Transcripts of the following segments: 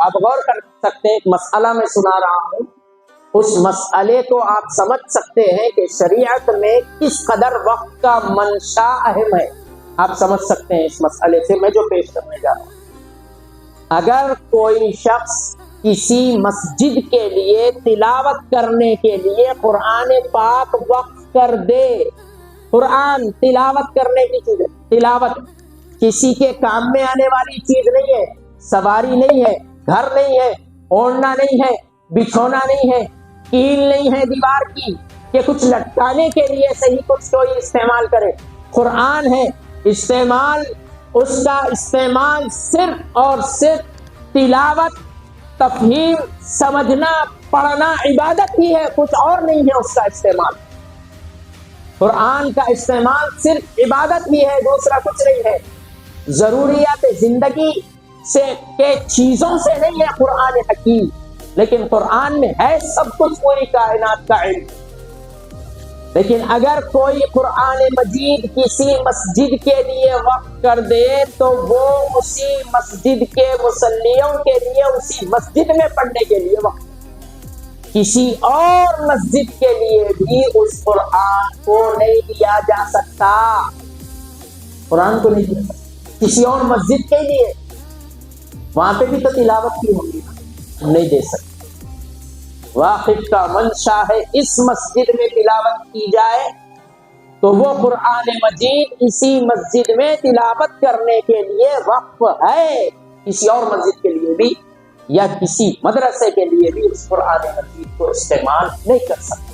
آپ غور کر سکتے ہیں، ایک مسئلہ میں سنا رہا ہوں، اس مسئلے کو آپ سمجھ سکتے ہیں کہ شریعت میں کس قدر وقت کا منشا اہم ہے، آپ سمجھ سکتے ہیں اس مسئلے سے میں جو پیش کرنے جا رہا ہوں۔ اگر کوئی شخص کسی مسجد کے لیے تلاوت کرنے کے لیے قرآن پاک وقف کر دے، قرآن تلاوت کرنے کی چیز ہے، تلاوت کسی کے کام میں آنے والی چیز نہیں ہے، سواری نہیں ہے، گھر نہیں ہے، اوڑھنا نہیں ہے، بچھونا نہیں ہے، کیل نہیں ہے دیوار کی کہ کچھ لٹکانے کے لیے صحیح کچھ کوئی استعمال کرے، قرآن ہے، استعمال اس کا استعمال صرف اور صرف تلاوت، تفہیم، سمجھنا، پڑھنا، عبادت ہی ہے، کچھ اور نہیں ہے اس کا استعمال۔ قرآن کا استعمال صرف عبادت ہی ہے، دوسرا کچھ نہیں ہے۔ ضروریات زندگی سے کے چیزوں سے نہیں ہے قرآن حکیم، لیکن قرآن میں ہے سب کچھ، پوری کائنات کا علم۔ لیکن اگر کوئی قرآن مجید کسی مسجد کے لیے وقف کر دے تو وہ اسی مسجد کے مصلیوں کے لیے اسی مسجد میں پڑھنے کے لیے وقف، کسی اور مسجد کے لیے بھی اس قرآن کو نہیں دیا جا سکتا، قرآن کو نہیں دیا سکتا کسی اور مسجد کے لیے، وہاں پہ بھی تو تلاوت کی ہوگی، نہیں دے سکتے۔ واقف کا منشا ہے اس مسجد میں تلاوت کی جائے تو وہ قرآن مجید اسی مسجد میں تلاوت کرنے کے لیے وقف ہے، کسی اور مسجد کے لیے بھی یا کسی مدرسے کے لیے بھی اس قرآن مجید کو استعمال نہیں کر سکتے۔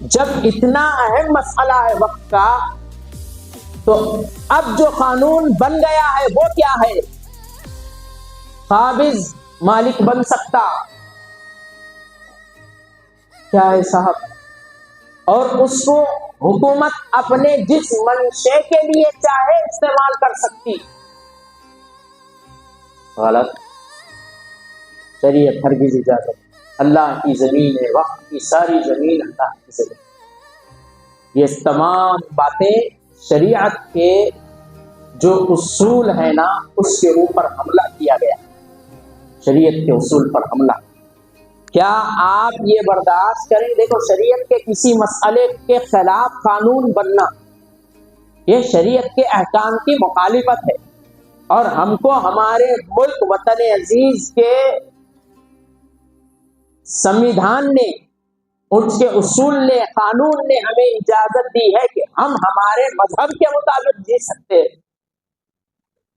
جب اتنا اہم مسئلہ ہے وقت کا، تو اب جو قانون بن گیا ہے وہ کیا ہے؟ قابض مالک بن سکتا، کیا ہے صاحب، اور اس کو حکومت اپنے جس منشے کے لیے چاہے استعمال کر سکتی۔ غلط، شریعت ہرگز اجازت، اللہ کی زمین ہے، وقت کی ساری زمین اللہ کی زمین، یہ تمام باتیں شریعت کے جو اصول ہیں نا اس کے اوپر حملہ کیا گیا، شریعت کے اصول پر حملہ۔ کیا آپ یہ برداشت کریں؟ دیکھو، شریعت کے کسی مسئلے کے خلاف قانون بننا یہ شریعت کے احکام کی مخالفت ہے، اور ہم کو ہمارے ملک وطن عزیز کے سمویدھان نے، اس کے اصول نے، قانون نے ہمیں اجازت دی ہے کہ ہم ہمارے مذہب کے مطابق جی سکتے ہیں،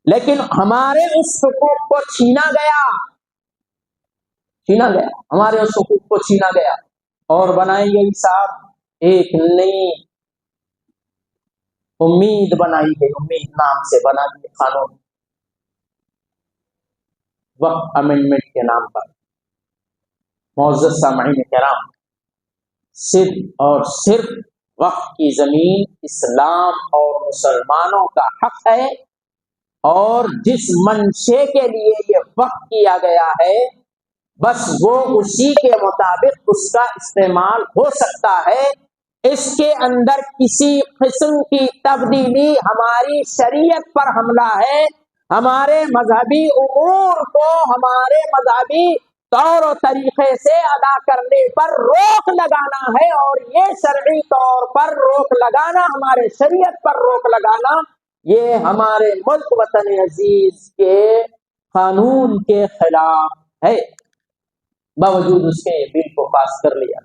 لیکن ہمارے اس حقوق کو چھینا گیا، ہمارے اس حقوق کو چھینا گیا، اور بنائی گئی صاحب ایک نئی امید بنائی گئی، امید نام سے بنا دی قانون، وقف امینڈمنٹ کے نام پر۔ معزز سامعین کرام، صرف اور صرف وقف کی زمین اسلام اور مسلمانوں کا حق ہے، اور جس منشے کے لیے یہ وقف کیا گیا ہے بس وہ اسی کے مطابق اس کا استعمال ہو سکتا ہے، اس کے اندر کسی قسم کی تبدیلی ہماری شریعت پر حملہ ہے، ہمارے مذہبی امور کو ہمارے مذہبی طور و طریقے سے ادا کرنے پر روک لگانا ہے، اور یہ شرعی طور پر روک لگانا، ہمارے شریعت پر روک لگانا، یہ ہمارے ملک وطن عزیز کے قانون کے خلاف ہے، باوجود اس کے بل کو پاس کر لیا۔